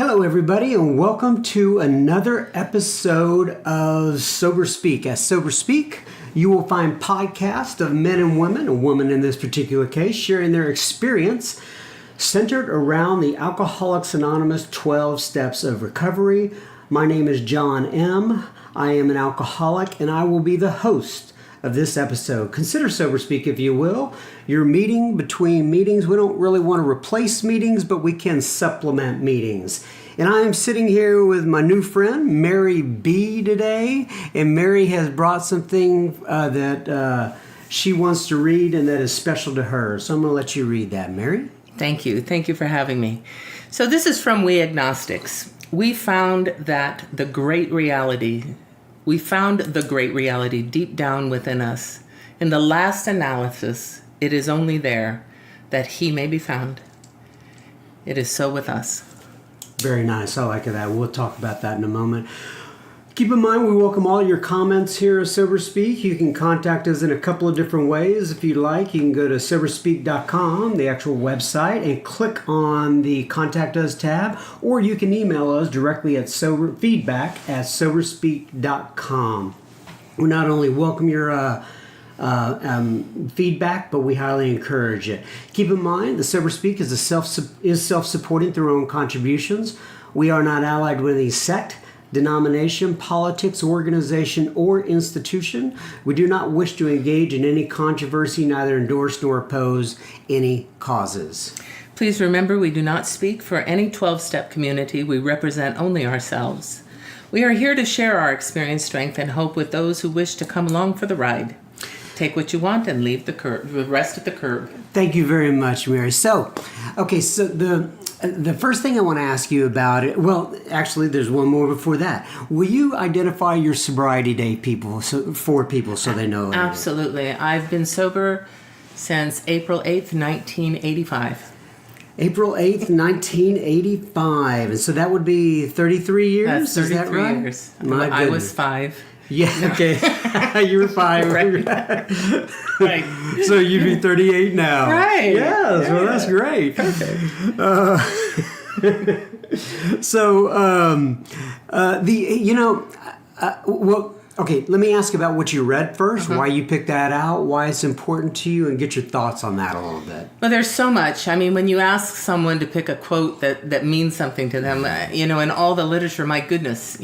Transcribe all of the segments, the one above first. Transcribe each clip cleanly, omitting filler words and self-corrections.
Hello, everybody, and welcome to another episode of Sober Speak. At Sober Speak, you will find podcasts of men and women, a woman in this particular case, sharing their experience centered around the Alcoholics Anonymous 12 Steps of Recovery. My name is John M. I am an alcoholic, and I will be the host of this episode. Consider Sober Speak, if you will, your meeting between meetings. We don't really want to replace meetings, but we can supplement meetings. And I am sitting here with my new friend, Mary B. today. And Mary has brought something that she wants to read and that is special to her. So I'm going to let you read that, Mary. Thank you. Thank you for having me. So this is from We Agnostics. We found the great reality deep down within us. In the last analysis, it is only there that he may be found. It is so with us. Very nice. I like that. We'll talk about that in a moment. Keep in mind, we welcome all your comments here at Sober Speak. You can contact us in a couple of different ways if you'd like. You can go to soberspeak.com, the actual website, and click on the Contact Us tab, or you can email us directly at feedback@soberspeak.com. We not only welcome your feedback, but we highly encourage it. Keep in mind, the Sober Speak is self-supporting through our own contributions. We are not allied with any sect, denomination, politics, organization, or institution. We do not wish to engage in any controversy, neither endorse nor oppose any causes. Please remember, we do not speak for any 12-step community. We represent only ourselves. We are here to share our experience, strength, and hope with those who wish to come along for the ride. Take what you want and leave the rest at the curb. Thank you very much, Mary. So the first thing I want to ask you about it, well, actually, there's one more before that. Will you identify your sobriety date for people so they know? Absolutely. I've been sober since April 8th, 1985. April 8th, 1985. And so that would be 33 years? That's 33 Is that right? years. My I goodness. was 5. Yeah, okay. You were 5. Right. So you'd be 38 now. Right. Yes, well, that's great. Perfect. Okay, let me ask about what you read first, why you picked that out, why it's important to you, and get your thoughts on that a little bit. Well, there's so much. I mean, when you ask someone to pick a quote that means something to them, in all the literature, my goodness,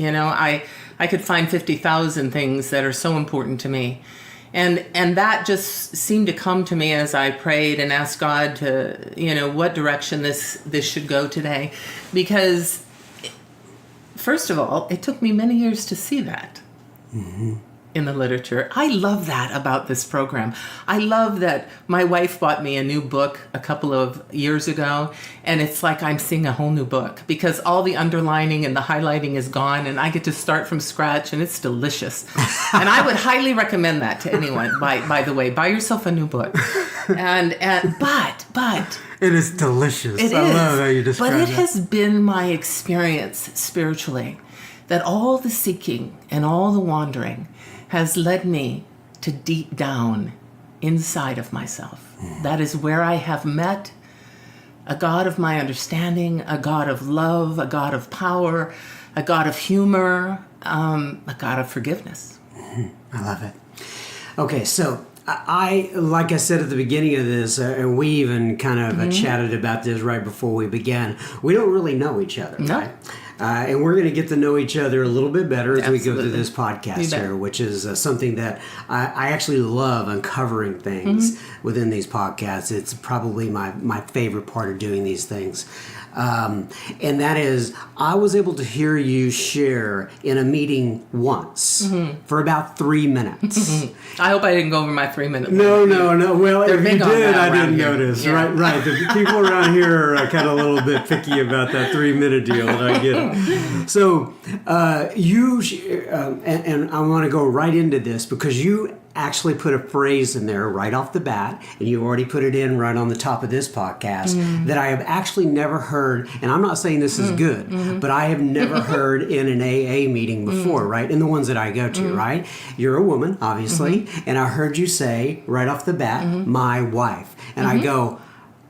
I could find 50,000 things that are so important to me. And that just seemed to come to me as I prayed and asked God to, what direction this should go today. Because, first of all, it took me many years to see that. Mm-hmm. In the literature. I love that about this program. I love that my wife bought me a new book a couple of years ago, and it's like I'm seeing a whole new book because all the underlining and the highlighting is gone, and I get to start from scratch, and it's delicious. And I would highly recommend that to anyone. By the way, buy yourself a new book. But it is delicious. I love how you describe it. But it has been my experience spiritually that all the seeking and all the wandering has led me to deep down inside of myself. That is where I have met a God of my understanding, a God of love, a God of power, a God of humor, a God of forgiveness. I love it. Okay, so like I said at the beginning of this, and we even kind of chatted about this right before we began, we don't really know each other, right? And we're going to get to know each other a little bit better as we go through this podcast here, which is something that I actually love, uncovering things within these podcasts. It's probably my favorite part of doing these things. And that is, I was able to hear you share in a meeting once for about 3 minutes. I hope I didn't go over my 3 minutes. No. Well, They're if you did, I didn't here. notice. Yeah. Right. The people around here are kind of a little bit picky about that 3-minute deal, and I get it. So and I want to go right into this because you actually put a phrase in there right off the bat, and you already put it in right on the top of this podcast that I have actually never heard, and I'm not saying this is good, but I have never heard in an AA meeting before, right? In the ones that I go to, right? You're a woman, obviously, and I heard you say right off the bat, my wife. And I go,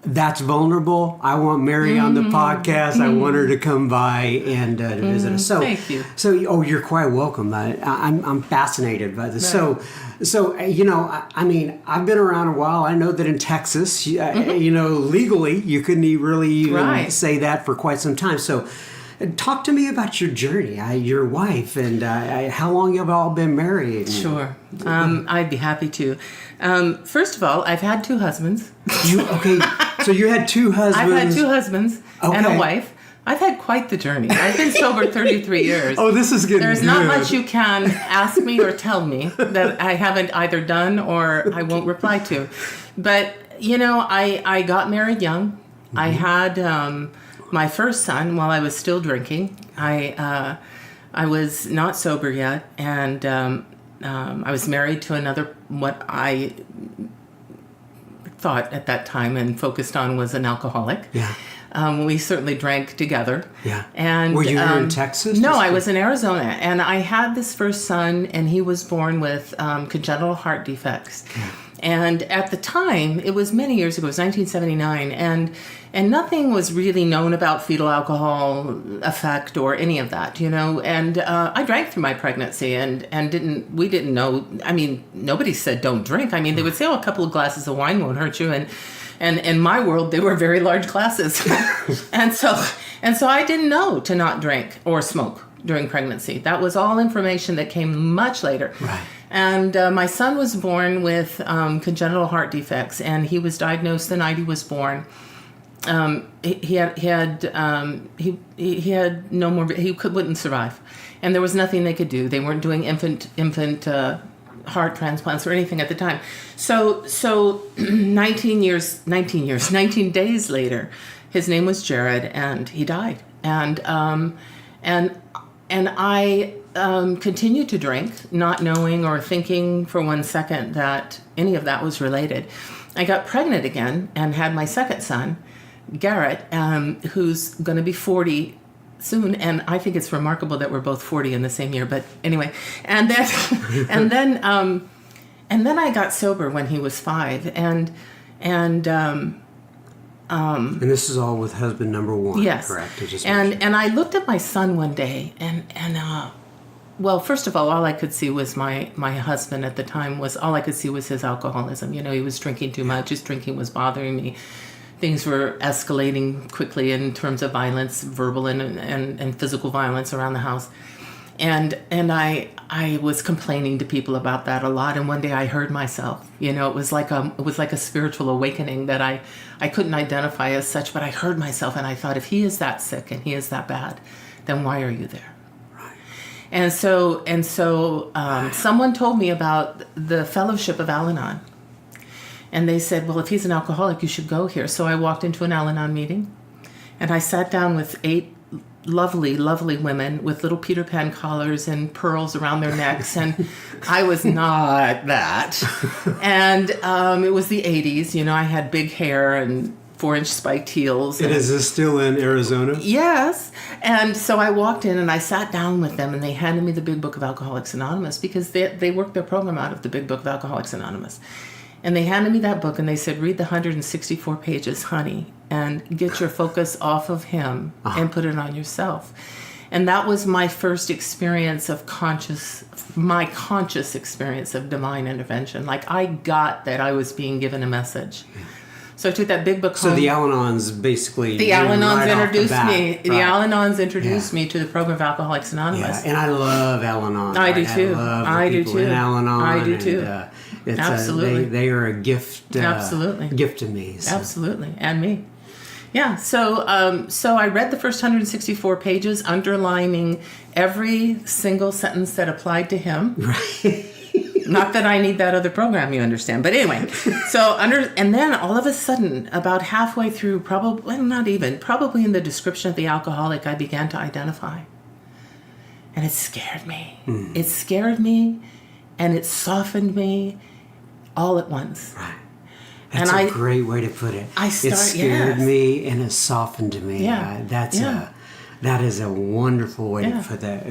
That's vulnerable. I want Mary on the podcast. I want her to come by and to visit us. So, Thank you. So, you're quite welcome. I'm fascinated by this. Right. So I mean, I've been around a while. I know that in Texas, legally, you couldn't really even Right. say that for quite some time. So, talk to me about your journey, your wife, and how long you've all been married. Sure. I'd be happy to. First of all, I've had 2 husbands. So you had 2 husbands. I've had 2 husbands and Okay. a wife. I've had quite the journey. I've been sober 33 years. Oh, this is getting There's good. not much you can ask me or tell me that I haven't either done or I won't reply to. But, I got married young. I had my first son while I was still drinking. I was not sober yet, and I was married to another, what I thought at that time and focused on was an alcoholic. Yeah. We certainly drank together. Yeah. And were you here in Texas? No, I was in Arizona, and I had this first son, and he was born with congenital heart defects. Yeah. And at the time, it was many years ago, it was 1979, and nothing was really known about fetal alcohol effect or any of that, And I drank through my pregnancy and we didn't know. I mean, nobody said don't drink. I mean, they would say, a couple of glasses of wine won't hurt you, and in my world, they were very large glasses, and so I didn't know to not drink or smoke during pregnancy. That was all information that came much later. Right. And my son was born with congenital heart defects, and he was diagnosed the night he was born. He had no more. Wouldn't survive, and there was nothing they could do. They weren't doing infant heart transplants or anything at the time. So 19 days later, his name was Jared, and he died. And I continued to drink, not knowing or thinking for one second that any of that was related. I got pregnant again and had my second son, Garrett, who's going to be 40 soon, and I think it's remarkable that we're both 40 in the same year. But anyway, and then I got sober when he was 5, and this is all with husband number 1, yes, correct? And I looked at my son one day, and well, first of all I could see was my husband at the time was his alcoholism. He was drinking too much. His drinking was bothering me. Things were escalating quickly in terms of violence, verbal and physical violence around the house. And I was complaining to people about that a lot. And one day I heard myself. It was like a spiritual awakening that I couldn't identify as such, but I heard myself, and I thought, if he is that sick and he is that bad, then why are you there? Right. And so someone told me about the Fellowship of Al-Anon. And they said, well, if he's an alcoholic, you should go here. So I walked into an Al-Anon meeting, and I sat down with 8 lovely, lovely women with little Peter Pan collars and pearls around their necks, and I was not that. And it was the 80s. I had big hair and 4-inch spiked heels. And is this still in Arizona? Yes. And so I walked in and I sat down with them, and they handed me the Big Book of Alcoholics Anonymous, because they worked their program out of the Big Book of Alcoholics Anonymous. And they handed me that book, and they said, read the 164 pages, honey, and get your focus off of him and put it on yourself. And that was my first experience of conscious experience of divine intervention. Like, I got that I was being given a message. So I took that big book home. So the Al-Anons basically... The Al-Anons right introduced off the me. bat. The Right. Al-Anons introduced me to the program of Alcoholics Anonymous. Yeah, and I love Al-Anon. I do too. I love the people in Al-Anon. I do too. And, Absolutely. They are a gift. Absolutely. Gift to me. So. Absolutely, and me. Yeah. So I read the first 164 pages, underlining every single sentence that applied to him. Right. Not that I need that other program, you understand. But anyway, and then all of a sudden, about halfway through, probably in the description of the alcoholic, I began to identify. And it scared me. It scared me, and it softened me all at once. Right. That's a great way to put it. It scared me, and it softened me. Yeah. That is a wonderful way to put that.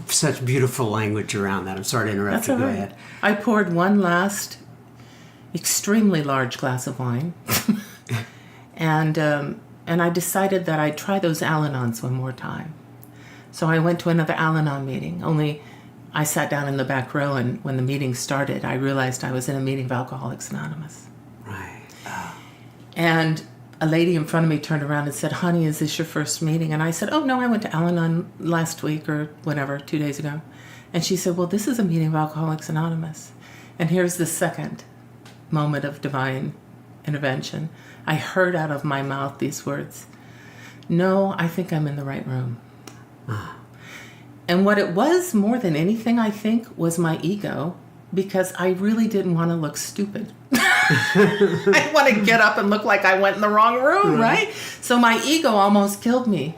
Such beautiful language around that. I'm sorry to interrupt you. Go ahead. I poured one last extremely large glass of wine. And I decided that I'd try those Al-Anons one more time. So I went to another Al-Anon meeting, only I sat down in the back row, and when the meeting started, I realized I was in a meeting of Alcoholics Anonymous. Right. And a lady in front of me turned around and said, "Honey, is this your first meeting?" And I said, "Oh, no, I went to Al-Anon last week or whatever, 2 days ago." And she said, "Well, this is a meeting of Alcoholics Anonymous." And here's the second moment of divine intervention. I heard out of my mouth these words, "No, I think I'm in the right room." And what it was more than anything, I think, was my ego, because I really didn't want to look stupid. I didn't want to get up and look like I went in the wrong room, right? So my ego almost killed me.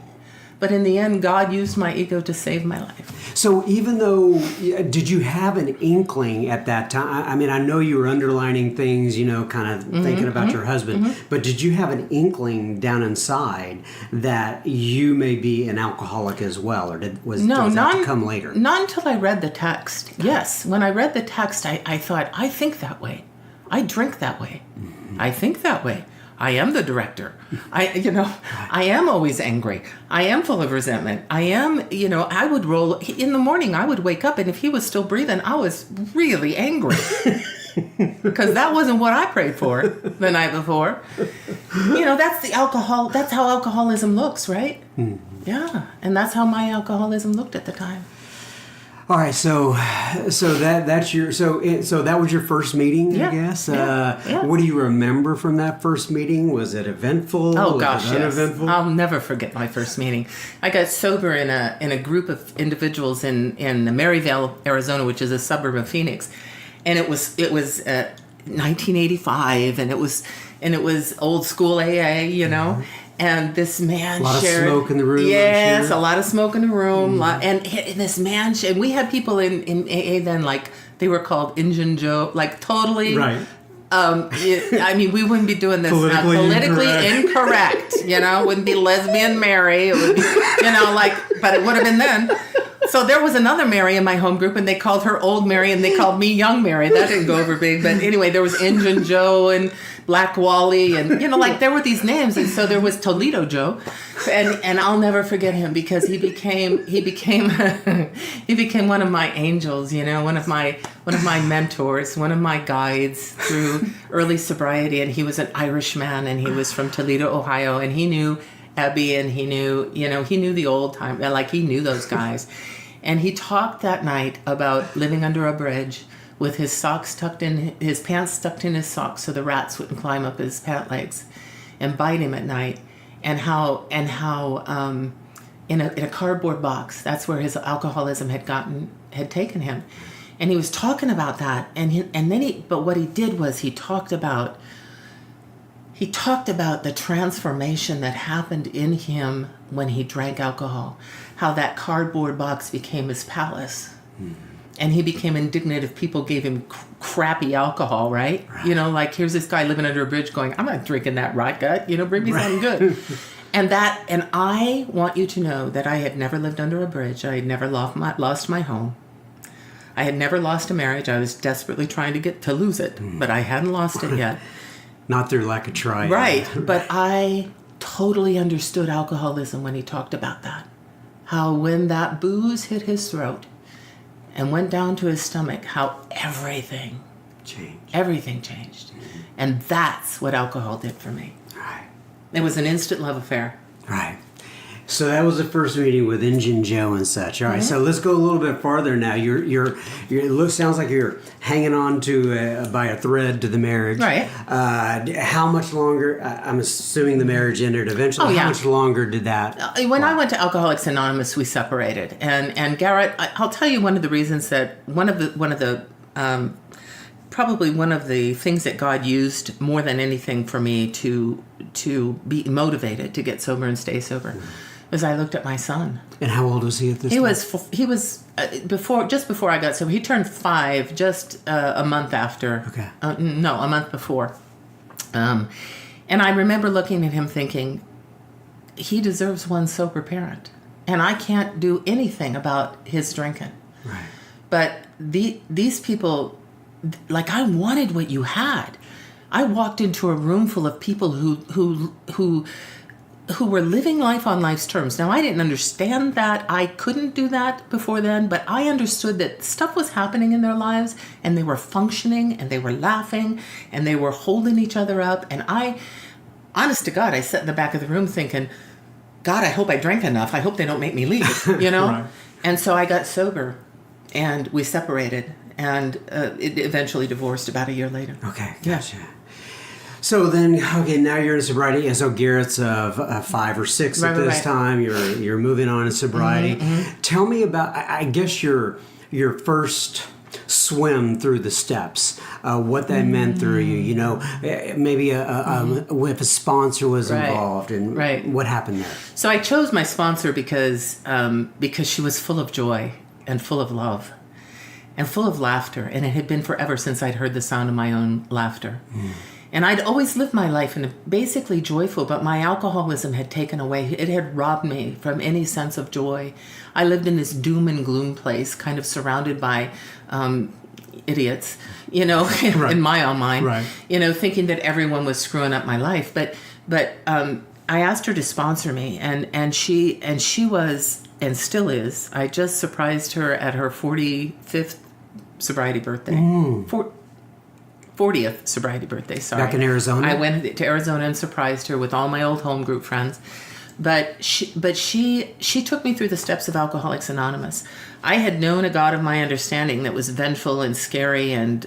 But in the end, God used my ego to save my life. So even though, did you have an inkling at that time? I mean, I know you were underlining things, kind of thinking about your husband, but did you have an inkling down inside that you may be an alcoholic as well? Or was that to come later? Not until I read the text. Yes, when I read the text, I thought, I think that way. I drink that way. I think that way. I am the director. I am always angry. I am full of resentment. I am, I would roll in the morning. I would wake up, and if he was still breathing, I was really angry because that wasn't what I prayed for the night before. That's the alcohol. That's how alcoholism looks, right? Yeah, and that's how my alcoholism looked at the time. All right, so that was your first meeting, I guess. What do you remember from that first meeting? Was it eventful? Oh gosh, was it uneventful? I'll never forget my first meeting. I got sober in a group of individuals in Maryvale, Arizona, which is a suburb of Phoenix, and it was 1985, and it was old school AA, And this man shared... A lot of smoke in the room. Yes, a lot of smoke in the room. And this man... And we had people in AA then, like, they were called Injun Joe, like, totally... Right. We wouldn't be doing this politically incorrect. Wouldn't be lesbian Mary. It would be, but it would have been then. So there was another Mary in my home group, and they called her Old Mary, and they called me Young Mary. That didn't go over big. But anyway, there was Injun Joe and Black Wally, and, there were these names. And so there was Toledo Joe. And I'll never forget him, because he became he became one of my angels, one of my mentors, one of my guides through early sobriety. And he was an Irishman, and he was from Toledo, Ohio, and he knew Ebby, and he knew the old time, like he knew those guys. And he talked that night about living under a bridge with his socks his pants tucked in his socks so the rats wouldn't climb up his pant legs and bite him at night. And how in a cardboard box, that's where his alcoholism had taken him. And he was talking about that. But what he did was he talked about the transformation that happened in him when he drank alcohol, how that cardboard box became his palace. And he became indignant if people gave him crappy alcohol, right? Like, here's this guy living under a bridge going, "I'm not drinking that rot gut, bring me something good." And I want you to know that I had never lived under a bridge. I had never lost my home. I had never lost a marriage. I was desperately trying to lose it, but I hadn't lost it yet. Not through lack of trying. Right, but I totally understood alcoholism when he talked about that. How when that booze hit his throat and went down to his stomach, how everything changed. And that's what alcohol did for me. Right. It was an instant love affair. Right. So that was the first meeting with Injun Joe and such. All right, so let's go a little bit farther now. Sounds like you're hanging on to by a thread to the marriage. Right. How much longer? I'm assuming the marriage ended eventually. Oh, yeah. How much longer did that? When I went to Alcoholics Anonymous, we separated. And Garrett, I'll tell you one of the reasons that probably one of the things that God used more than anything for me to be motivated to get sober and stay sober. Was I looked at my son. And how old was he at this time? He was before I got sober. He turned 5 just a month after. Okay. A month before. And I remember looking at him thinking, he deserves one sober parent. And I can't do anything about his drinking. Right. But these people, like, I wanted what you had. I walked into a room full of people who were living life on life's terms. Now, I didn't understand that. I couldn't do that before then, but I understood that stuff was happening in their lives, and they were functioning, and they were laughing, and they were holding each other up. And I, honest to God, I sat in the back of the room thinking, God, I hope I drank enough. I hope they don't make me leave, you know? Right. And so I got sober, and we separated, and it eventually divorced about a year later. Okay, gotcha. So then, okay, now you're in sobriety, and so Garrett's 5 or 6 at this time. You're moving on in sobriety. Tell me about, I guess your first swim through the steps, what that meant through you. You know, maybe if a sponsor was involved, and what happened there. So I chose my sponsor because she was full of joy and full of love and full of laughter, and it had been forever since I'd heard the sound of my own laughter. And I'd always lived my life in basically joyful, but my alcoholism had taken away. It had robbed me from any sense of joy. I lived in this doom and gloom place, kind of surrounded by idiots, you know, in my own mind, you know, thinking that everyone was screwing up my life. But I asked her to sponsor me, and she was, and still is. I just surprised her at her 45th sobriety birthday. 40th sobriety birthday, sorry. Back in Arizona? I went to Arizona and surprised her with all my old home group friends. But she took me through the steps of Alcoholics Anonymous. I had known a God of my understanding that was vengeful and scary, and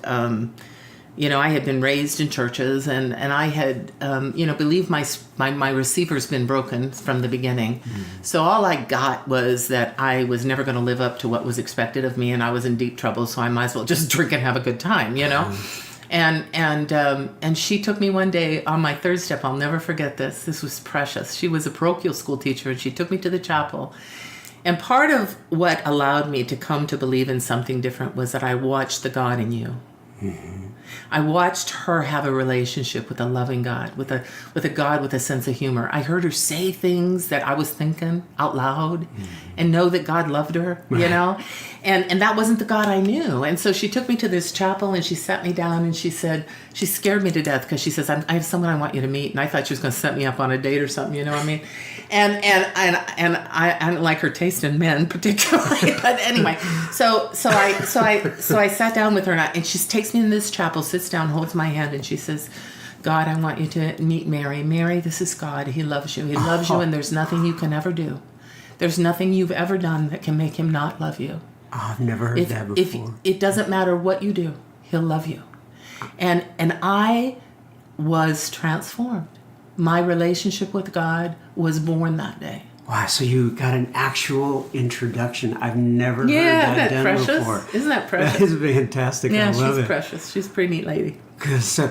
you know, I had been raised in churches, and I had you know, believed my receiver's been broken from the beginning. So all I got was that I was never going to live up to what was expected of me, and I was in deep trouble, so I might as well just drink and have a good time, you know. And she took me one day on my third step. I'll never forget this. This was precious. She was a parochial school teacher, and she took me to the chapel. And part of what allowed me to come to believe in something different was that I watched the God in you. I watched her have a relationship with a loving God, with a God with a sense of humor. I heard her say things that I was thinking out loud, and know that God loved her, you know? And that wasn't the God I knew. And so she took me to this chapel, and she sat me down, and she said, she scared me to death, because she says, I have someone I want you to meet. And I thought she was going to set me up on a date or something, you know what I mean? And I don't like her taste in men particularly, but anyway, so I sat down with her, and she takes me in this chapel, sits down, holds my hand, and she says, God, I want you to meet Mary. Mary, this is God. He loves you. He loves you, and there's nothing you can ever do. There's nothing you've ever done that can make him not love you. Oh, I've never heard that before. It doesn't matter what you do, he'll love you. And I was transformed. My relationship with God was born that day. Wow, so you got an actual introduction. I've never heard that done precious? before. Isn't that precious? That is fantastic. Yeah, I love she's it. precious. She's a pretty neat lady. So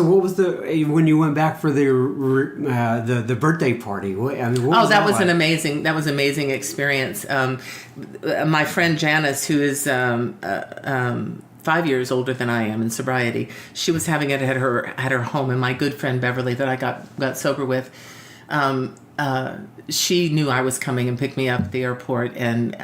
what was when you went back for the birthday party? What was that was like? an amazing experience. My friend Janice, who is 5 years older than I am in sobriety, she was having it at her home, and my good friend Beverly, that I got sober with, she knew I was coming and picked me up at the airport, and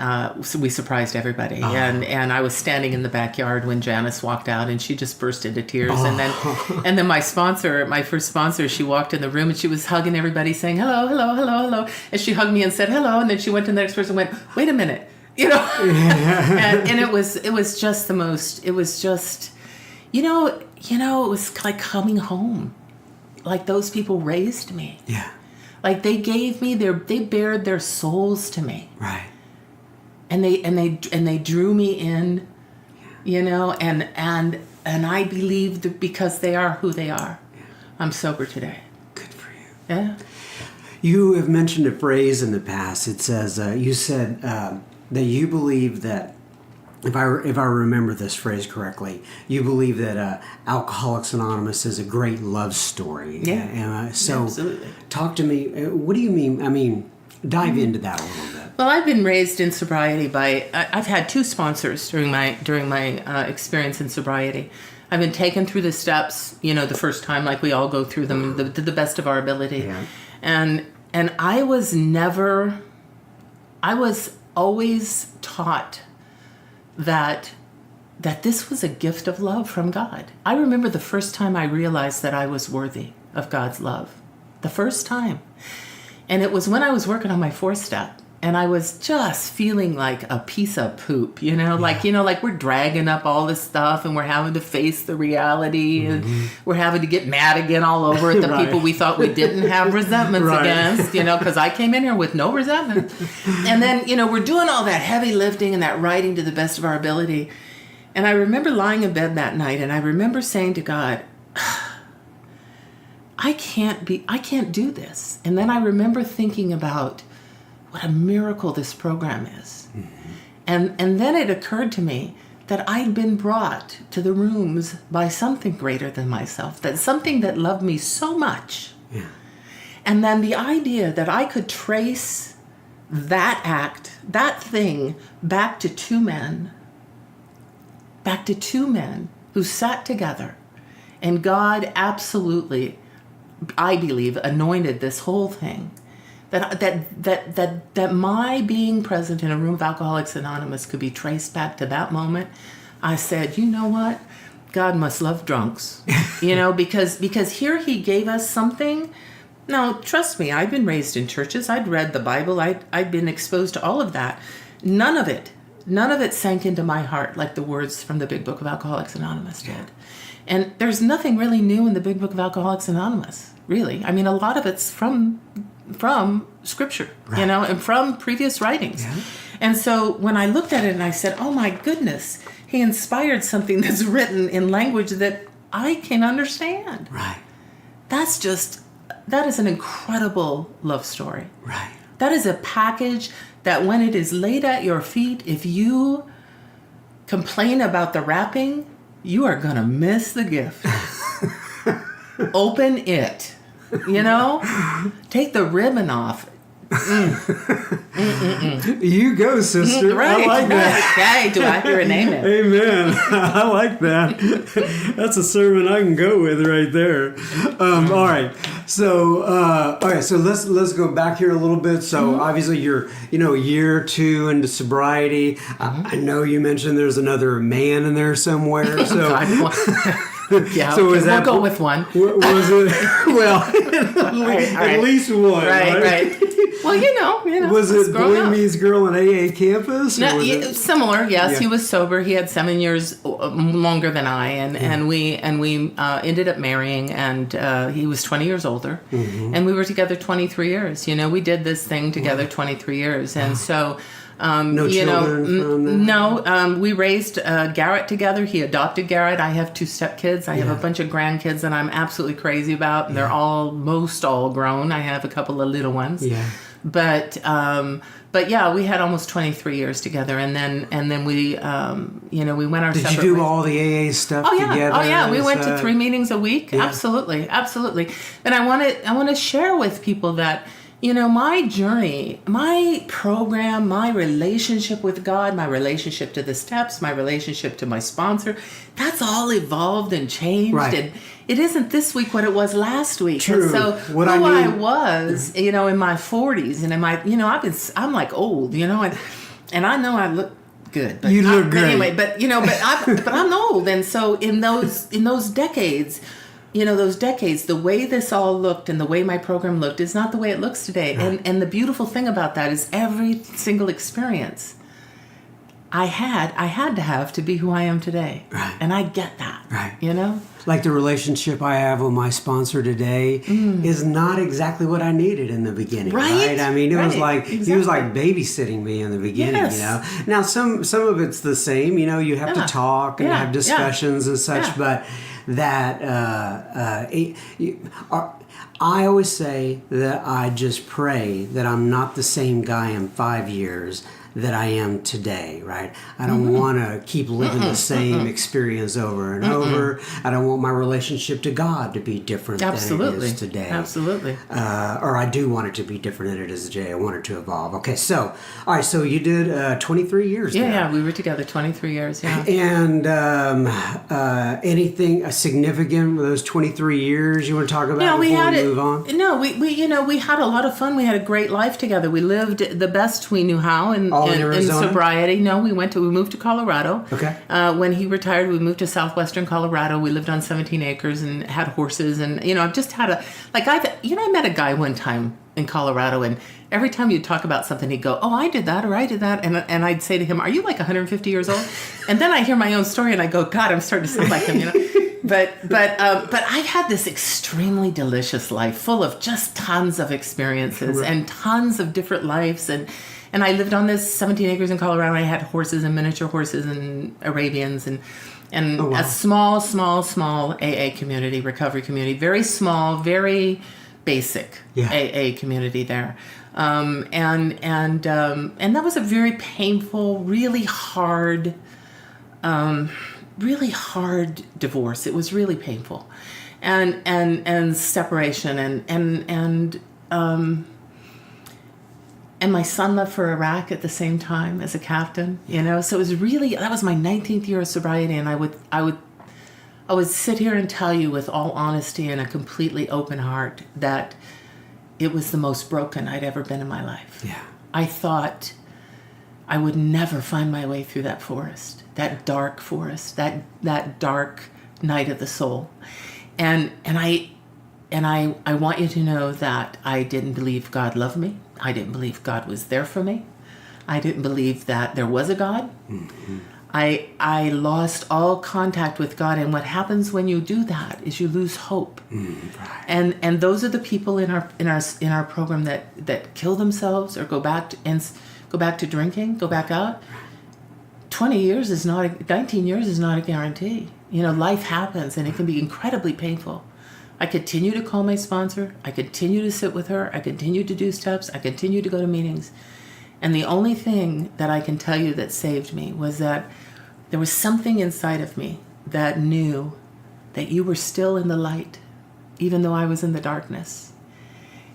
so we surprised everybody. Oh. And I was standing in the backyard when Janice walked out, and she just burst into tears. Oh. And then my first sponsor, she walked in the room, and she was hugging everybody, saying hello, hello, hello, hello. And she hugged me and said hello, and then she went to the next person and went, wait a minute, you know. and it was just the most. It was just, you know, it was like coming home. Like those people raised me. Yeah. Like they gave me they bared their souls to me. Right. And they drew me in, you know, and I believe that because they are who they are, I'm sober today. Good for you. Yeah. You have mentioned a phrase in the past. It says you said that you believe that, if I remember this phrase correctly, you believe that Alcoholics Anonymous is a great love story. Yeah. So absolutely. Talk to me. What do you mean? I mean, dive into that a little bit. Well, I've been raised in sobriety I've had 2 sponsors during my experience in sobriety. I've been taken through the steps, you know, the first time, like we all go through them to the best of our ability. Yeah. And I was always taught that that this was a gift of love from God. I remember the first time I realized that I was worthy of God's love. The first time. And it was when I was working on my 4-step. And I was just feeling like a piece of poop, like we're dragging up all this stuff and we're having to face the reality and we're having to get mad again all over at the Right. people we thought we didn't have resentments Right. against, because I came in here with no resentment. And then, we're doing all that heavy lifting and that writing to the best of our ability. And I remember lying in bed that night and I remember saying to God, I can't do this. And then I remember thinking about what a miracle this program is. And then it occurred to me that I'd been brought to the rooms by something greater than myself, that something that loved me so much. Yeah. And then the idea that I could trace that act, that thing, back to two men who sat together, and God absolutely, I believe, anointed this whole thing. That my being present in a room of Alcoholics Anonymous could be traced back to that moment. I said, you know what? God must love drunks, because here he gave us something. Now, trust me, I've been raised in churches. I'd read the Bible. I'd been exposed to all of that. None of it sank into my heart like the words from the Big Book of Alcoholics Anonymous did. And there's nothing really new in the Big Book of Alcoholics Anonymous, really. I mean, a lot of it's from scripture, Right. and from previous writings. Yeah. And so when I looked at it and I said, oh my goodness, he inspired something that's written in language that I can understand. Right. That is an incredible love story. Right. That is a package that when it is laid at your feet, if you complain about the wrapping, you are going to miss the gift. Open it. Take the ribbon off. You go, sister. Right. I like that. Hey, do I hear an amen? Amen. I like that. That's a sermon I can go with right there. All right. So, So let's go back here a little bit. So obviously you're, a year or two into sobriety. I know you mentioned there's another man in there somewhere. So. Yeah, So okay, was that, we'll go with one. Was it? Well, at least one. Right. Well, Was it's it grown Boy up. Meets Girl on AA campus? No, was it? similar. Yes, Yeah. he was sober. He had 7 years longer than I, and we ended up marrying, and he was 20 years older, and we were together 23 years. We did this thing together 23 years, and so. No children from that? No, we raised Garrett together. He adopted Garrett. I have 2 stepkids. I have a bunch of grandkids that I'm absolutely crazy about, and they're almost all grown. I have a couple of little ones. Yeah. But yeah, we had almost 23 years together, and then we we went our Did separate you do ways. all the AA stuff Oh yeah, together? we went to that- 3 meetings a week. Yeah. Absolutely. And I want to share with people that my journey, my program, my relationship with God, my relationship to the steps, my relationship to my sponsor, that's all evolved and changed. Right. And it isn't this week what it was last week. True. And so What who I I mean- was, in my 40s and in my, I'm like old, and I know I look good, but You not- look but great. anyway, but I'm old, and so in those decades, the way this all looked and the way my program looked is not the way it looks today. Right. And the beautiful thing about that is every single experience I had to have to be who I am today. Right. And I get that. Right. Like the relationship I have with my sponsor today is not exactly what I needed in the beginning. Right. I mean, it was Right. like he was like babysitting me in the beginning. Yes. Now some of it's the same. You have to Yeah. talk and Yeah. have discussions and such. Yeah. But that I always say that I just pray that I'm not the same guy in 5 years that I am today, right? I don't want to keep living the same experience over and over. I don't want my relationship to God to be different than it is today. Absolutely. Or I do want it to be different than it is today. I want it to evolve. Okay, so, all right, so you did 23 years there. Yeah, we were together 23 years, yeah. And anything significant with those 23 years you want to talk about? Yeah, we before had move on? No, we had a lot of fun. We had a great life together. We lived the best we knew how in sobriety. No, we moved to Colorado. Okay. When he retired, we moved to southwestern Colorado. We lived on 17 acres and had horses. And, I've just had I met a guy one time in Colorado, and every time you'd talk about something, he'd go, "Oh, I did that," or "I did that," and I'd say to him, "Are you like 150 years old?" And then I hear my own story, and I go, "God, I'm starting to sound like him," But I had this extremely delicious life, full of just tons of experiences and tons of different lives, and I lived on this 17 acres in Colorado. I had horses and miniature horses and Arabians and Oh, wow. a small AA community, recovery community, very small, very basic AA community there. And that was a very painful, really hard divorce. It was really painful, and separation, and my son left for Iraq at the same time as a captain. So it was really, that was my 19th year of sobriety, and I would sit here and tell you with all honesty and a completely open heart that it was the most broken I'd ever been in my life. Yeah. I thought I would never find my way through that forest, that dark forest, that dark night of the soul. And I want you to know that I didn't believe God loved me. I didn't believe God was there for me. I didn't believe that there was a God. Mm-hmm. I lost all contact with God, and what happens when you do that is you lose hope. Right. And those are the people in our program that kill themselves or go back to drinking, go back out. 19 years is not a guarantee. Life happens, and it can be incredibly painful. I continue to call my sponsor. I continue to sit with her. I continue to do steps. I continue to go to meetings. And the only thing that I can tell you that saved me was that there was something inside of me that knew that you were still in the light, even though I was in the darkness.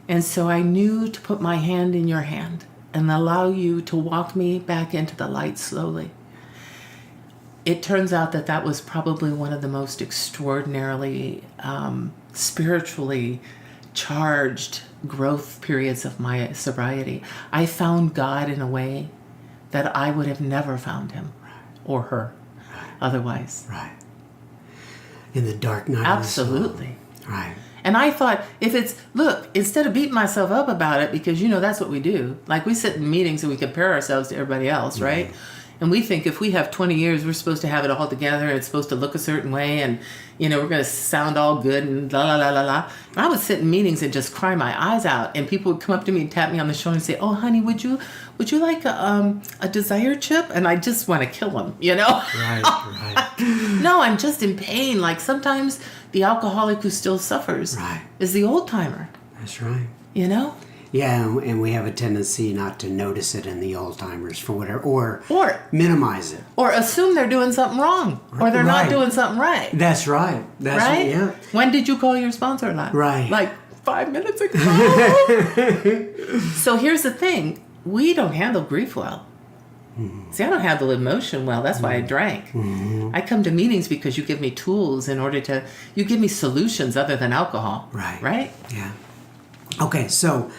And so I knew to put my hand in your hand and allow you to walk me back into the light slowly. It turns out that was probably one of the most extraordinarily spiritually charged growth periods of my sobriety. I found God in a way that I would have never found him or her otherwise. Right. In the dark night. Absolutely. Of the soul. Right. And I thought, instead of beating myself up about it, because that's what we do. Like, we sit in meetings and we compare ourselves to everybody else, right? And we think if we have 20 years, we're supposed to have it all together. It's supposed to look a certain way, and we're going to sound all good and la la la la la. And I would sit in meetings and just cry my eyes out, and people would come up to me and tap me on the shoulder and say, "Oh, honey, would you like a desire chip?" And I just want to kill them, Right. No, I'm just in pain. Like, sometimes the alcoholic who still suffers is the old timer. That's right. Yeah, and we have a tendency not to notice it in the old timers for whatever, or minimize it, or assume they're doing something wrong, or they're not doing something right. That's right. That's right. Yeah. When did you call your sponsor last? Right. Like 5 minutes ago. So here's the thing: we don't handle grief well. Mm-hmm. See, I don't handle emotion well. That's why I drank. Mm-hmm. I come to meetings because you give me tools you give me solutions other than alcohol. Right. Right. Yeah. Okay, so.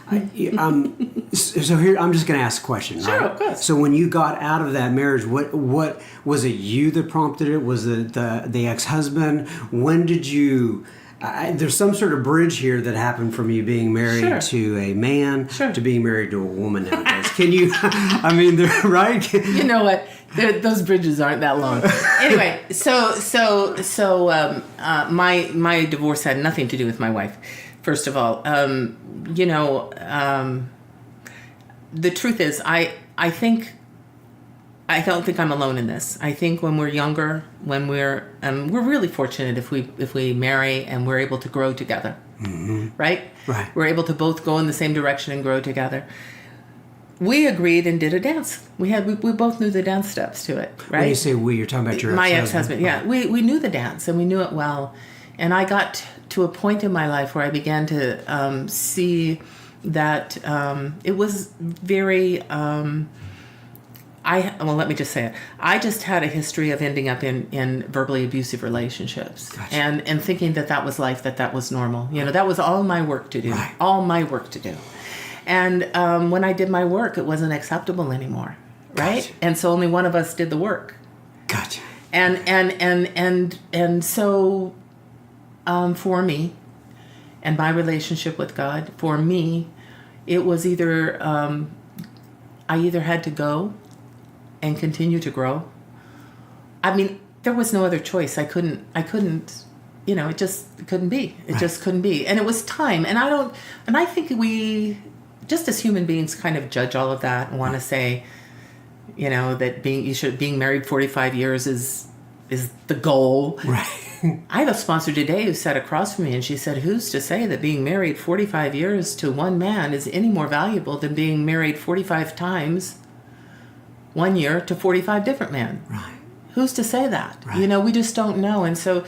So here, I'm just going to ask a question. Sure, right? Of course. So when you got out of that marriage, what was it? You that prompted it? Was it the ex-husband? When did you? There's some sort of bridge here that happened from you being married to a man to being married to a woman nowadays. Can you? I mean, right? You know what? Those bridges aren't that long. Anyway, so my divorce had nothing to do with my wife. First of all, the truth is, I don't think I'm alone in this. I think when we're younger, when we're really fortunate if we marry and we're able to grow together, right? Right. We're able to both go in the same direction and grow together. We agreed and did a dance. We both knew the dance steps to it, right? When you say we, you're talking about your my ex-husband. Yeah, we knew the dance and we knew it well, and I got to a point in my life where I began to see that it was very let me just say it. I just had a history of ending up in verbally abusive relationships. Gotcha. And thinking that was life, that was normal. That was all my work to do. Right. All my work to do. And when I did my work, it wasn't acceptable anymore. Right? Gotcha. And so only one of us did the work. Gotcha. And so for me and my relationship with God, for me, it was either I either had to go and continue to grow. I mean, there was no other choice. I couldn't, it just couldn't be. It just couldn't be. And it was time. And I think we, just as human beings, kind of judge all of that and want to say, that being married 45 years is the goal. Right. I have a sponsor today who sat across from me and she said, who's to say that being married 45 years to one man is any more valuable than being married 45 times 1 year to 45 different men? Right. Who's to say that? Right. We just don't know. And so,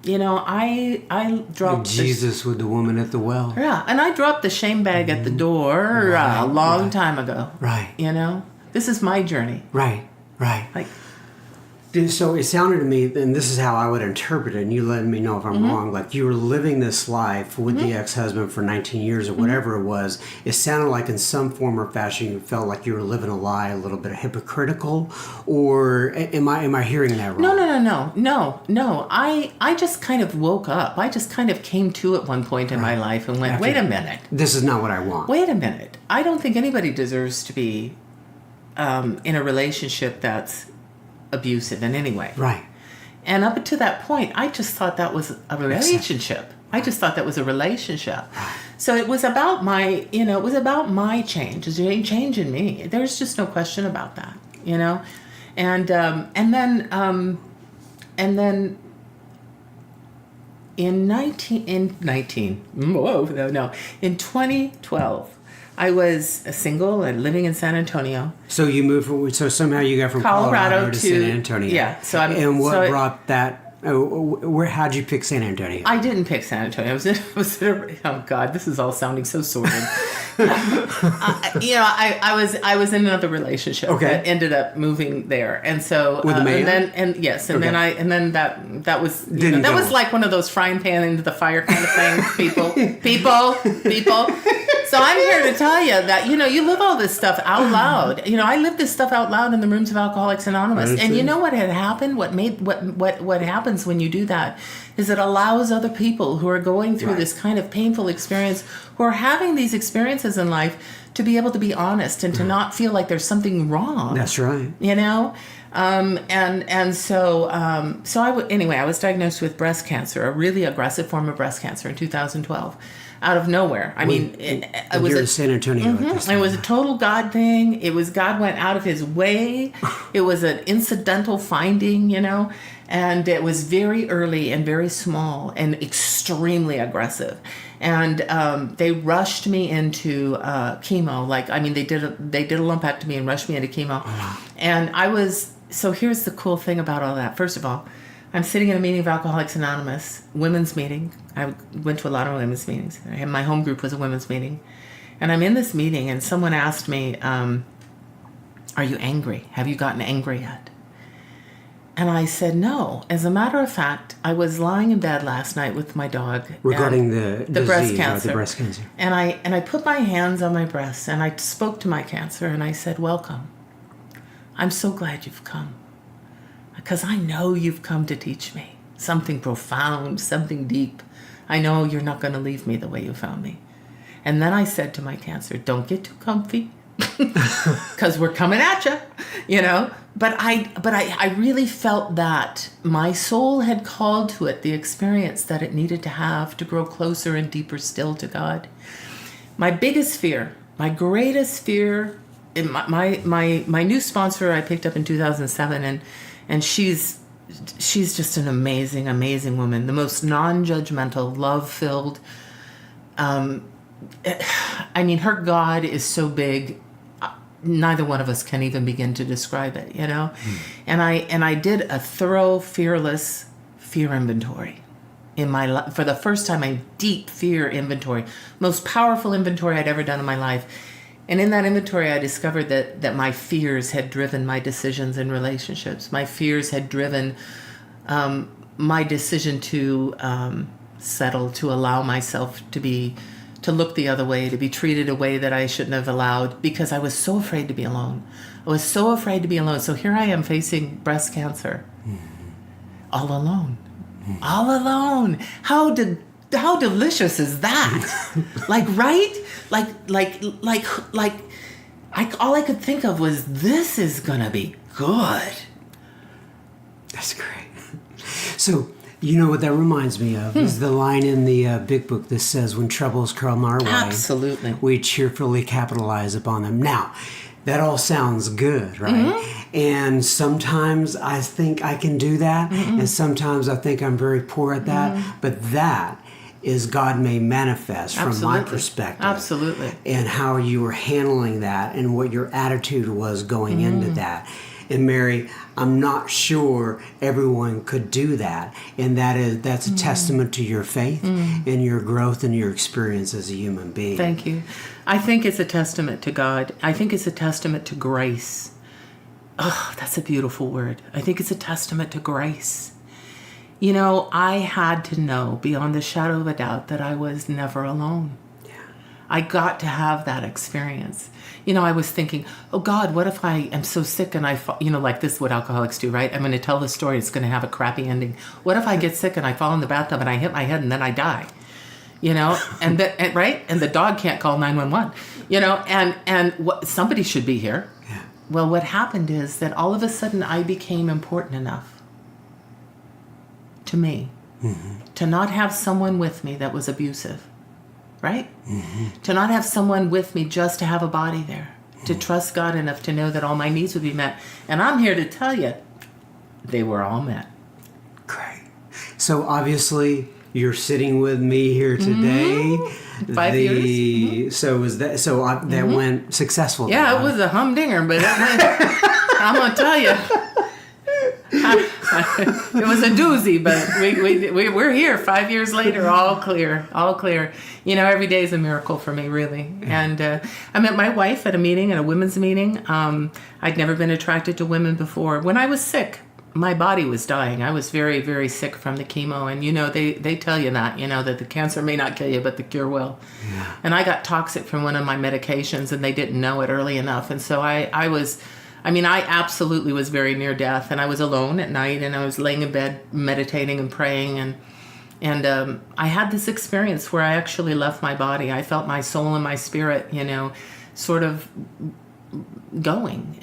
I dropped Jesus with the woman at the well. Yeah, and I dropped the shame bag at the door a long time ago. Right. This is my journey. Right. Right. Like, so it sounded to me, and this is how I would interpret it, and you let me know if I'm wrong, like you were living this life with the ex-husband for 19 years or whatever it was. It sounded like in some form or fashion you felt like you were living a lie, a little bit hypocritical, or am I hearing that wrong? No. I just kind of woke up. I just kind of came to at one point in my life and went, wait a minute. This is not what I want. Wait a minute. I don't think anybody deserves to be in a relationship that's abusive in any way. Right. And up to that point, I just thought that was a relationship. I just thought that was a relationship. So it was about my, change, a change in me. There's just no question about that, And then in 2012, I was single and living in San Antonio. So you moved. So somehow you got from Colorado to San Antonio. Yeah. And what brought that? How'd you pick San Antonio? I didn't pick San Antonio. Oh God, this is all sounding so sordid. I was in another relationship that ended up moving there, and so with the man. Then that was like one of those frying pan into the fire kind of things. People. So I'm here to tell you that you live all this stuff out loud. I lived this stuff out loud in the rooms of Alcoholics Anonymous, and you know what had happened? What happens when you do that is it allows other people who are going through this kind of painful experience, who are having these experiences in life, to be able to be honest and to not feel like there's something wrong. That's right. So I was diagnosed with breast cancer, a really aggressive form of breast cancer in 2012. Out of nowhere. It was in San Antonio. It was a total God thing. It was God went out of his way. It was an incidental finding, and it was very early and very small and extremely aggressive. And they rushed me into chemo. They did a lumpectomy and rushed me into chemo. And so here's the cool thing about all that. First of all, I'm sitting in a meeting of Alcoholics Anonymous, women's meeting. I went to a lot of women's meetings. My home group was a women's meeting. And I'm in this meeting, and someone asked me, are you angry? Have you gotten angry yet? And I said, no. As a matter of fact, I was lying in bed last night with my dog. Regarding the breast cancer. The breast cancer. And I put my hands on my breast, and I spoke to my cancer, and I said, welcome. I'm so glad you've come. Because I know you've come to teach me something profound, something deep. I know you're not going to leave me the way you found me. And then I said to my cancer, don't get too comfy, because we're coming at you, But I really felt that my soul had called to it the experience that it needed to have to grow closer and deeper still to God. My biggest fear, my greatest fear, my new sponsor I picked up in 2007, and she's just an amazing, amazing woman. The most non-judgmental, love-filled. Her God is so big, neither one of us can even begin to describe it, And I did a thorough, fearless fear inventory in my life. For the first time, a deep fear inventory. Most powerful inventory I'd ever done in my life. And in that inventory, I discovered that my fears had driven my decisions in relationships. My fears had driven my decision to settle, to allow myself to look the other way, to be treated a way that I shouldn't have allowed, because I was so afraid to be alone. I was so afraid to be alone. So here I am facing breast cancer, all alone, all alone. How delicious is that? Like, right? All I could think of was, this is gonna be good. That's great. So, you know what that reminds me of is the line in the Big Book that says, when troubles come our way, Absolutely. we cheerfully capitalize upon them. Now, that all sounds good, right? And sometimes I think I can do that, and sometimes I think I'm very poor at that, but that is God made manifest from my perspective. Absolutely. And how you were handling that and what your attitude was going into that. And Mary, I'm not sure everyone could do that. And that's a testament to your faith and your growth and your experience as a human being. Thank you. I think it's a testament to God. I think it's a testament to grace. Oh, that's a beautiful word. I think it's a testament to grace. You know, I had to know beyond the shadow of a doubt that I was never alone. Yeah. I got to have that experience. You know, I was thinking, oh God, what if I am so sick and I fall, you know, like this is what alcoholics do, right? I'm going to tell the story. It's going to have a crappy ending. What if I get sick and I fall in the bathtub and I hit my head and then I die? You know, right? And the dog can't call 911, you know, and somebody should be here. Yeah. Well, what happened is that all of a sudden I became important enough to me to not have someone with me that was abusive, right? To not have someone with me just to have a body there, to trust God enough to know that all my needs would be met. And I'm here to tell you, they were all met. Great. So obviously you're sitting with me here today. 5 years. So was that? So that went successful. Yeah, then, it was a humdinger, but it went, I'm gonna tell you, it was a doozy. But we're here 5 years later, all clear. You know, every day is a miracle for me, really. And I met my wife at a women's meeting. I'd never been attracted to women before. When I was sick, my body was dying. I was very, very sick from the chemo. And, you know, they tell you that, you know, that the cancer may not kill you, but the cure will. Yeah. And I got toxic from one of my medications, and they didn't know it early enough. And so I absolutely was very near death. And I was alone at night, and I was laying in bed meditating and praying. And I had this experience where I actually left my body. I felt my soul and my spirit, you know, sort of going.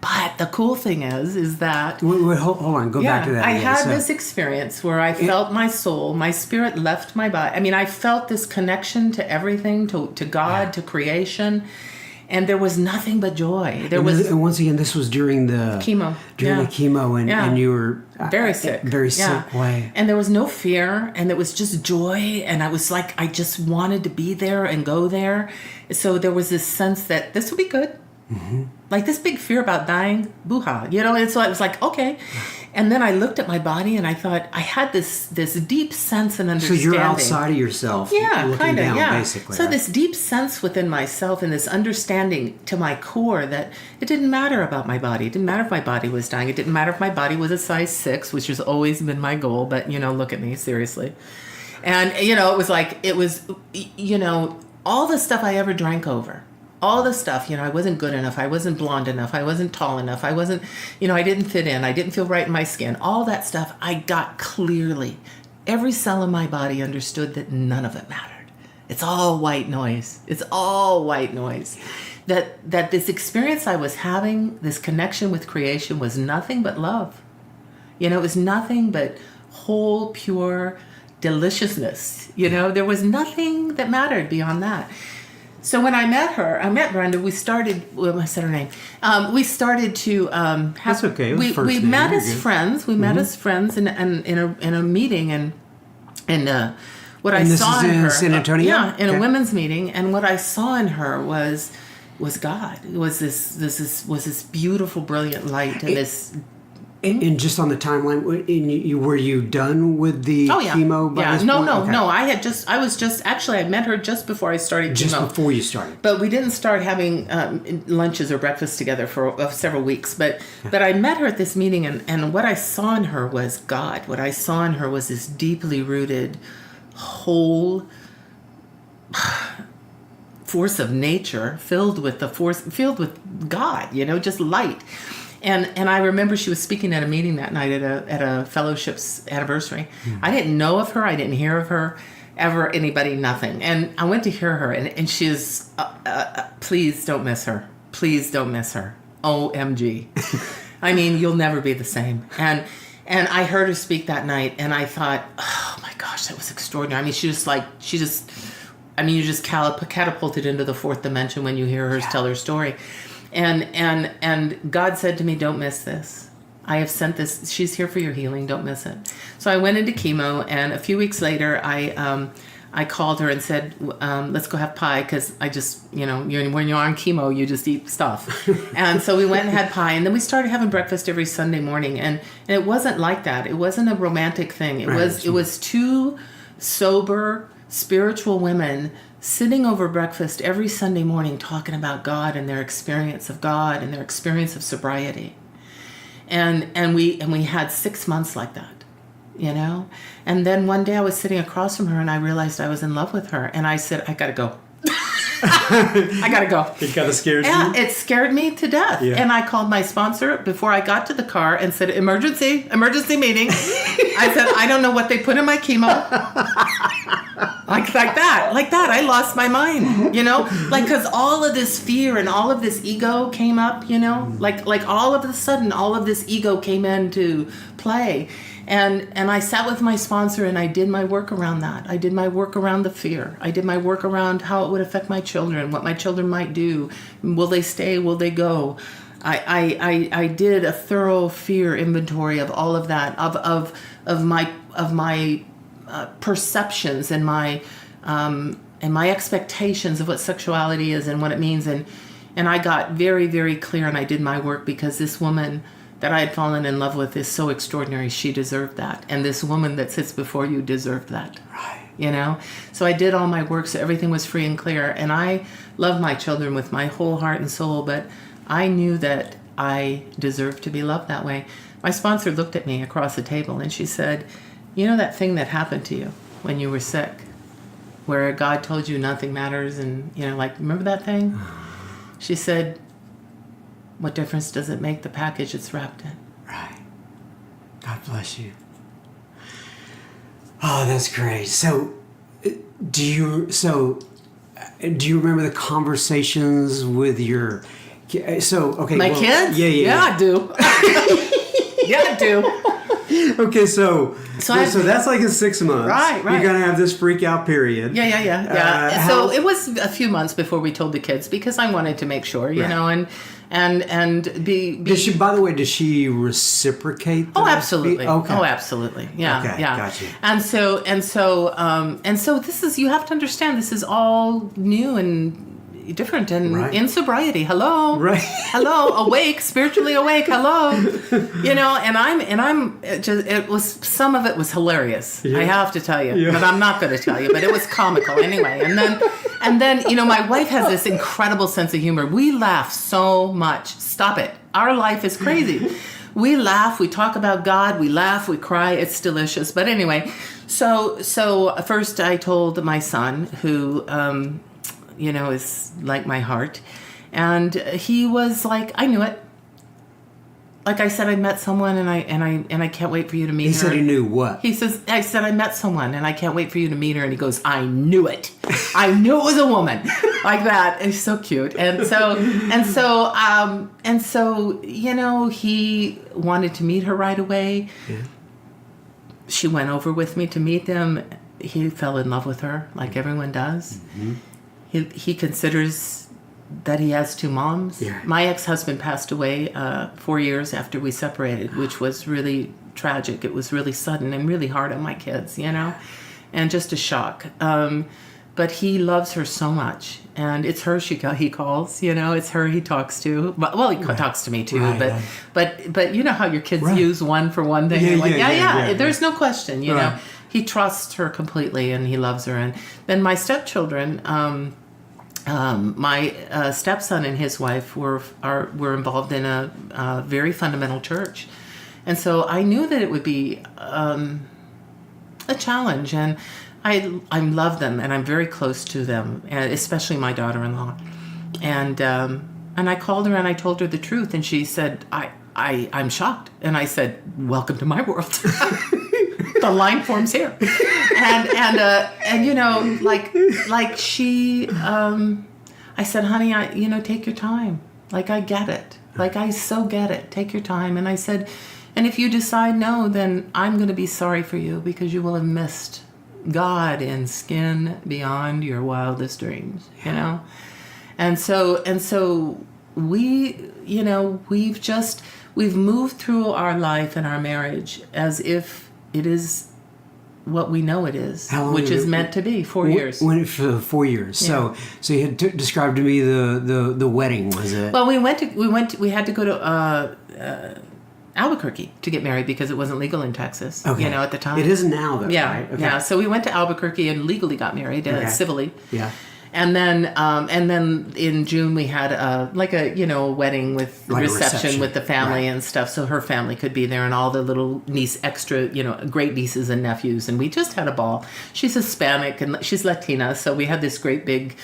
But the cool thing is that wait, hold on, go back to that. I had this experience where I felt my soul, my spirit left my body. I mean, I felt this connection to everything, to God, to creation, and there was nothing but joy. And once again, this was during the chemo. The chemo, and you were very sick, sick way. And there was no fear, and there was just joy, and I was like, I just wanted to be there and go there. So there was this sense that this would be good. Like this big fear about dying, boo-ha, you know. And so I was like, okay. And then I looked at my body, and I thought I had this deep sense and understanding. So you're outside of yourself, looking down, basically. So this deep sense within myself and this understanding to my core that it didn't matter about my body. It didn't matter if my body was dying. It didn't matter if my body was a size 6, which has always been my goal. But you know, look at me, seriously. And you know, it was you know, all the stuff I ever drank over. All the stuff, you know, I wasn't good enough. I wasn't blonde enough. I wasn't tall enough. I wasn't, you know, I didn't fit in. I didn't feel right in my skin. All that stuff, I got clearly. Every cell in my body understood that none of it mattered. It's all white noise. It's all white noise. That this experience I was having, this connection with creation, was nothing but love. You know, it was nothing but whole, pure deliciousness. You know, there was nothing that mattered beyond that. So when I met Brenda, we started, I said her name, we started to have, that's okay. We met as friends. We met as friends in a meeting, and what I saw in her. This is in San Antonio? In a women's meeting, and what I saw in her was God. It was this beautiful, brilliant light, and And just on the timeline, were you done with the chemo? By this point? No. I met her just before I started chemo. Just before you started. But we didn't start having lunches or breakfast together for several weeks. But I met her at this meeting, and what I saw in her was God. What I saw in her was this deeply rooted, whole force of nature, filled with God. Just light. And I remember she was speaking at a meeting that night at a fellowship's anniversary. I didn't know of her. I didn't hear of her ever, anybody, nothing. And I went to hear her, and she's, please don't miss her. Please don't miss her. OMG. I mean, you'll never be the same. And I heard her speak that night, and I thought, oh my gosh, that was extraordinary. I mean, you're just catapulted into the fourth dimension when you hear her tell her story. And God said to me, don't miss this. I have sent this. She's here for your healing. Don't miss it. So I went into chemo, and a few weeks later, I called her and said, let's go have pie, because I just, when you're on chemo, you just eat stuff. And so we went and had pie, and then we started having breakfast every Sunday morning. And it wasn't like that. It wasn't a romantic thing. It was two sober, spiritual women sitting over breakfast every Sunday morning talking about God and their experience of God and their experience of sobriety. And we had 6 months like that, And then one day I was sitting across from her, and I realized I was in love with her, and I said, I gotta go. I gotta go. It kind of scared you? Yeah, it scared me to death. Yeah. And I called my sponsor before I got to the car and said, emergency meeting. I said, I don't know what they put in my chemo. Like that. I lost my mind, because all of this fear and all of this ego came up, like all of a sudden, all of this ego came into play. And I sat with my sponsor, and I did my work around that. I did my work around the fear. I did my work around how it would affect my children, what my children might do. Will they stay? Will they go? I did a thorough fear inventory of all of that, of my perceptions and my expectations of what sexuality is and what it means. And I got very, very clear, and I did my work, because this woman that I had fallen in love with is so extraordinary. She deserved that. And this woman that sits before you deserved that. Right. So I did all my work, so everything was free and clear. And I love my children with my whole heart and soul, but I knew that I deserved to be loved that way. My sponsor looked at me across the table, and she said, that thing that happened to you when you were sick, where God told you nothing matters, and, remember that thing? She said, what difference does it make, the package it's wrapped in? Right. God bless you. Oh, that's great. So, do you remember the conversations with your? My kids? Yeah, I do. Yeah, I do. Okay, so that's like in 6 months. Right. You're gonna have this freak out period. Yeah. So it was a few months before we told the kids, because I wanted to make sure, and be. Did she? By the way, does she reciprocate? Oh, absolutely. Okay. Oh, absolutely. Yeah. Okay, yeah. Gotcha. And so this is, you have to understand, this is all new and different, and in sobriety. Hello. Right. Hello. Awake, spiritually awake. Hello. And I'm just, it was, some of it was hilarious. Yeah. I have to tell you, but I'm not going to tell you, but it was comical anyway. And then, my wife has this incredible sense of humor. We laugh so much. Stop it. Our life is crazy. We laugh, we talk about God, we laugh, we cry. It's delicious. But anyway, so first I told my son, who, is like my heart. And he was like, I knew it. Like I said, I met someone, and I can't wait for you to meet her. He said he knew what? He says, I said, I met someone, and I can't wait for you to meet her. And he goes, I knew it. I knew it was a woman. Like that. And he's so cute. And so, he wanted to meet her right away. Yeah. She went over with me to meet them. He fell in love with her, like everyone does. Mm-hmm. He considers that he has two moms. Yeah. My ex-husband passed away 4 years after we separated, which was really tragic. It was really sudden and really hard on my kids, and just a shock. but he loves her so much, and it's her he calls. It's her he talks to. Well, he talks to me too, Right, but you know how your kids Right. use one for one thing. Yeah, You're like, yeah. There's no question. Right. He trusts her completely, and he loves her. And then my stepchildren. My stepson and his wife were involved in a very fundamental church, and so I knew that it would be a challenge. And I love them, and I'm very close to them, and especially my daughter-in-law. And I called her and I told her the truth, and she said, I'm shocked. And I said, welcome to my world. The line forms here. And like she, I said, honey, take your time. Like, I get it. Like, I so get it. Take your time. And I said, and if you decide no, then I'm going to be sorry for you, because you will have missed God in skin beyond your wildest dreams, And so we, we've moved through our life and our marriage as if it is what we know it is, which is meant to be 4 years. For 4 years. Yeah. So you had described to me the wedding, was it? Well, we had to go to Albuquerque to get married because it wasn't legal in Texas, at the time. It is now, though, yeah, right? Okay. Yeah. So we went to Albuquerque and legally got married, civilly. Yeah. And then in June we had a wedding with Like a reception reception. with the family Right. and stuff. So her family could be there, and all the little great nieces and nephews, and we just had a ball. She's Hispanic and she's Latina, so we had this great big.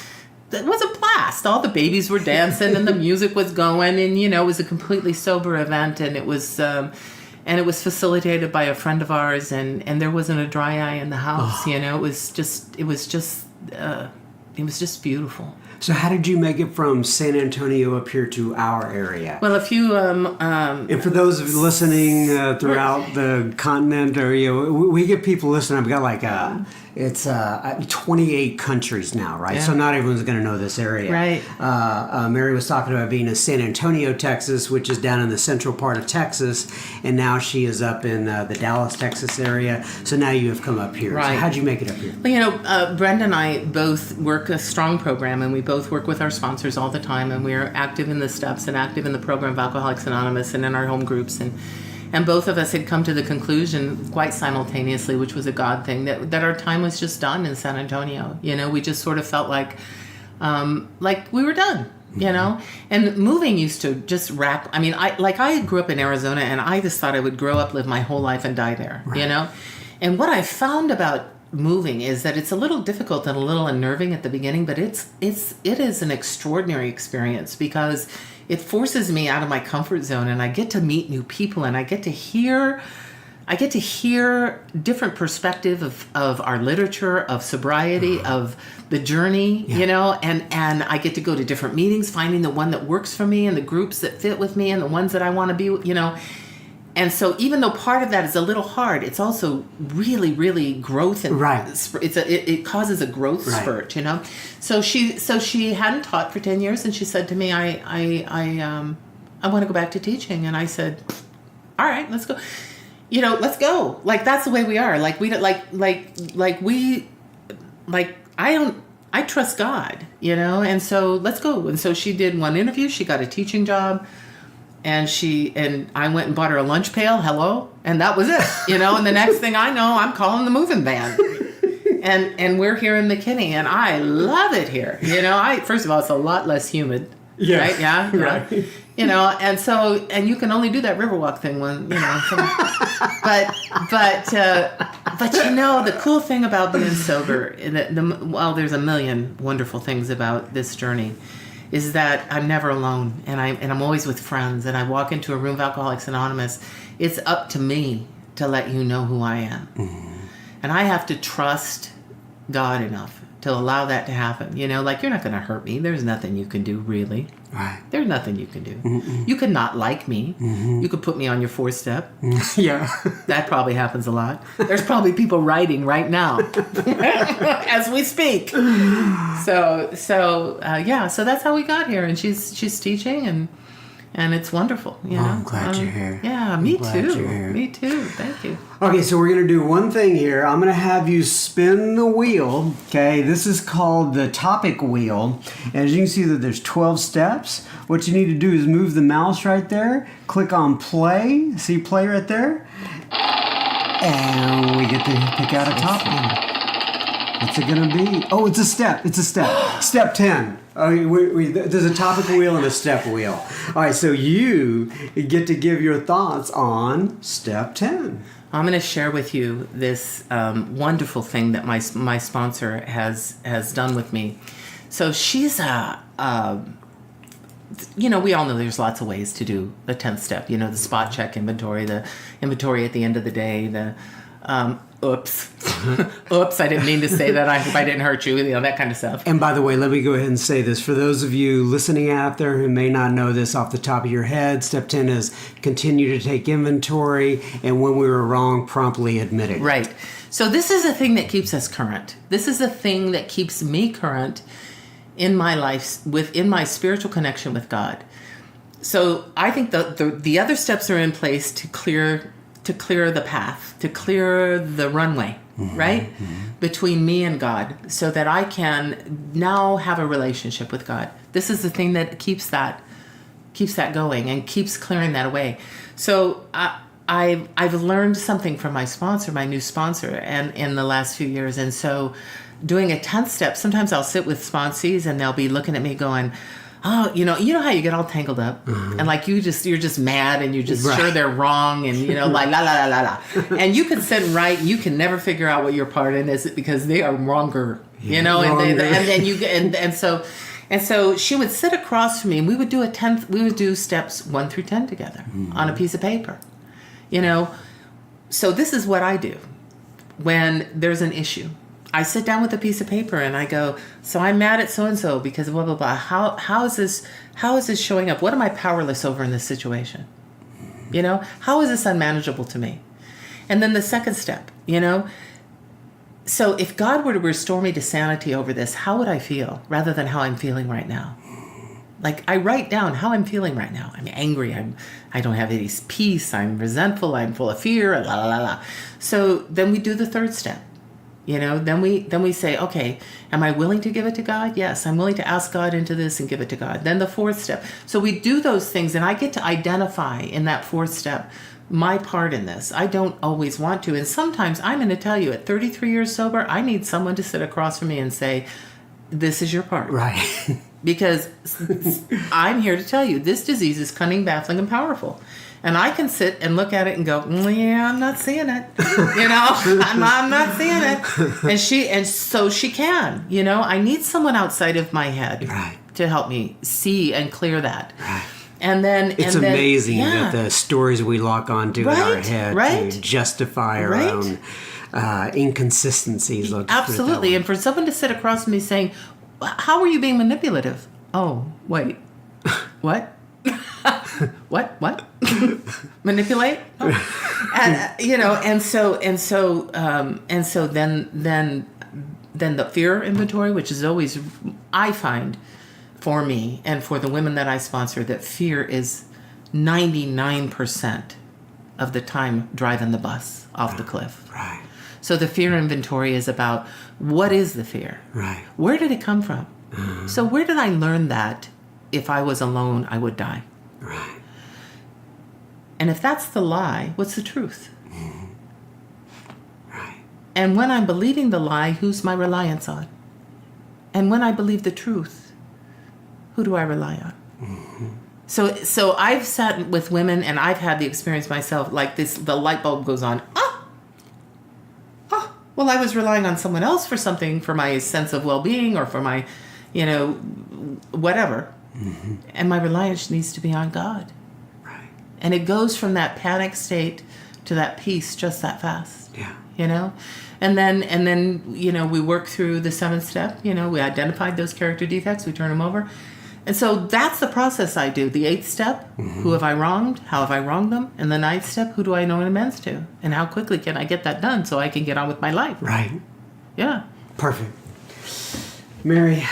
It was a blast. All the babies were dancing and the music was going, and it was a completely sober event, and it was facilitated by a friend of ours, and there wasn't a dry eye in the house. It was just beautiful. So how did you make it from San Antonio up here to our area? Well, a few. And for those of you listening throughout the continent, or we get people listening. I've got like it's 28 countries now, right? Yeah. So not everyone's going to know this area, Right. Mary was talking about being in San Antonio, Texas, which is down in the central part of Texas, and now she is up in the Dallas, Texas area. So now you have come up here. Right. So how'd you make it up here? Well, Brenda and I both work a strong program, and we both work with our sponsors all the time, and we're active in the steps and active in the program of Alcoholics Anonymous and in our home groups, and both of us had come to the conclusion quite simultaneously, which was a God thing, that our time was just done in San Antonio. We just sort of felt like we were done. And moving used to just rack. I mean, I grew up in Arizona, and I just thought I would grow up, live my whole life, and die there. Right. And what I found about moving is that it's a little difficult and a little unnerving at the beginning, but it is an extraordinary experience because it forces me out of my comfort zone, and I get to meet new people, and I get to hear different perspective of our literature, of sobriety, of the journey, and I get to go to different meetings, finding the one that works for me and the groups that fit with me and the ones that I want to be, And so even though part of that is a little hard, it's also really, really growth, and Right. it causes a growth Right. spurt, So she hadn't taught for 10 years, and she said to me, I want to go back to teaching, and I said, all right, let's go. Let's go. Like, that's the way we are. I trust God, and so let's go. And so she did one interview. She got a teaching job. And I went and bought her a lunch pail. Hello, and that was it. And the next thing I know, I'm calling the moving van, and we're here in McKinney, and I love it here. First of all, it's a lot less humid. Yeah. Right. Yeah. Right. And you can only do that Riverwalk thing when but the cool thing about being sober, there's a million wonderful things about this journey, is that I'm never alone, and I'm always with friends, and I walk into a room of Alcoholics Anonymous. It's up to me to let you know who I am. Mm-hmm. And I have to trust God enough to allow that to happen. You're not going to hurt me. There's nothing you can do, really. Right. There's nothing you can do. Mm-mm. You could not like me. Mm-hmm. You could put me on your 4-step. Yeah. That probably happens a lot. There's probably people writing right now as we speak. So that's how we got here. And she's teaching, And it's wonderful, you know. I'm glad you're here. Yeah, me glad too. you're here. Me too. Thank you. Okay, so we're going to do one thing here. I'm going to have you spin the wheel. Okay, this is called the topic wheel. As you can see, that there's 12 steps. What you need to do is move the mouse right there. Click on play. See play right there? And we get to pick out a topic. What's it going to be? Oh, it's a step. It's a step. Step 10. There's a topic wheel and a step wheel. All right, so you get to give your thoughts on step 10. I'm going to share with you this wonderful thing that my sponsor has done with me. So she's we all know there's lots of ways to do the 10th step. You know, the spot check inventory, the inventory at the end of the day, the oops, I didn't mean to say that. I hope I didn't hurt you, you know, that kind of stuff. And by the way, let me go ahead and say this. For those of you listening out there who may not know this off the top of your head, step 10 is continue to take inventory, and when we were wrong, promptly admit it. Right. So this is a thing that keeps us current. This is a thing that keeps me current in my life, within my spiritual connection with God. So I think the other steps are in place to clear the path, to clear the runway, right? Between me and God, so that I can now have a relationship with God. This is the thing that keeps that going and keeps clearing that away. So I've learned something from my sponsor, my new sponsor, and in the last few years. And so doing a 10th step, sometimes I'll sit with sponsees and they'll be looking at me going, oh, you know how you get all tangled up, and like you're just mad, and you're just sure they're wrong, and you know, like la la la la la, and you can sit right, you can never figure out what your part in is because they are wronger, you know, and so she would sit across from me, and we would do steps 1 through 10 together on a piece of paper, you know. So this is what I do when there's an issue. I sit down with a piece of paper and I go, so I'm mad at so-and-so because blah, blah, blah. How is this showing up? What am I powerless over in this situation? You know, how is this unmanageable to me? And then the second step, you know, so if God were to restore me to sanity over this, how would I feel rather than how I'm feeling right now? Like I write down how I'm feeling right now. I'm angry. I don't have any peace. I'm resentful. I'm full of fear. La, la, la, la. So then we do the third step. You know, then we say, okay, am I willing to give it to God? Yes, I'm willing to ask God into this and give it to God. Then the fourth step. So we do those things, and I get to identify in that fourth step my part in this. I don't always want to. And sometimes I'm going to tell you, at 33 years sober, I need someone to sit across from me and say, this is your part. Right. Because I'm here to tell you, this disease is cunning, baffling, and powerful. And I can sit and look at it and go, yeah, I'm not seeing it. You know, I'm not seeing it. And so she can, you know, I need someone outside of my head to help me see and clear that. Right. And then it's amazing that the stories we lock onto in our head to justify our own inconsistencies. Absolutely. And for someone to sit across from me saying, how are you being manipulative? Oh, wait, what? What? Manipulate? Oh. And you know, and so then the fear inventory, which is always, I find, for me and for the women that I sponsor, that fear is 99% of the time driving the bus off the cliff. Right. So the fear inventory is about, what is the fear? Right. Where did it come from? So where did I learn that if I was alone, I would die? Right. And if that's the lie, what's the truth? Right. And when I'm believing the lie, who's my reliance on? And when I believe the truth, who do I rely on? So I've sat with women, and I've had the experience myself, like this, the light bulb goes on. Well, I was relying on someone else for something, for my sense of well-being or for my, you know, whatever. And my reliance needs to be on God. Right. And it goes from that panic state to that peace just that fast. Yeah. You know? And then, you know, we work through the 7th step. You know, we identified those character defects. We turn them over. And so that's the process I do. The 8th step, who have I wronged? How have I wronged them? And the 9th step, who do I know an amends to? And how quickly can I get that done so I can get on with my life? Right. Yeah. Perfect. Mary,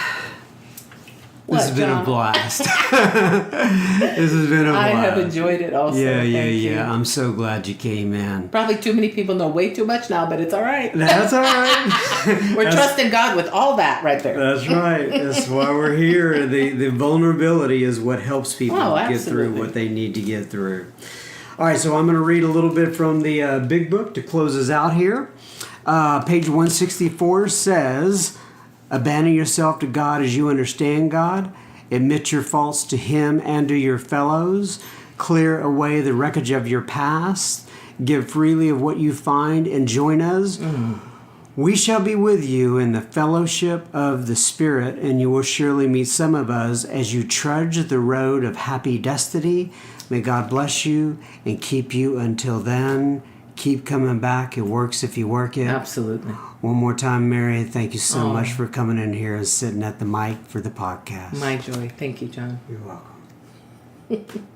This has been a blast. This has been a blast. I have enjoyed it also. Yeah. Thank you. I'm so glad you came in. Probably too many people know way too much now, but it's all right. That's all right. We're trusting God with all that right there. That's right. That's why we're here. The vulnerability is what helps people get through what they need to get through. All right, so I'm going to read a little bit from the Big Book to close us out here. Page 164 says, abandon yourself to God as you understand God. Admit your faults to Him and to your fellows. Clear away the wreckage of your past. Give freely of what you find and join us. We shall be with you in the fellowship of the Spirit, and you will surely meet some of us as you trudge the road of happy destiny. May God bless you and keep you until then. Keep coming back. It works if you work it. Absolutely. One more time, Mary, thank you so much for coming in here and sitting at the mic for the podcast. My joy. Thank you, John. You're welcome.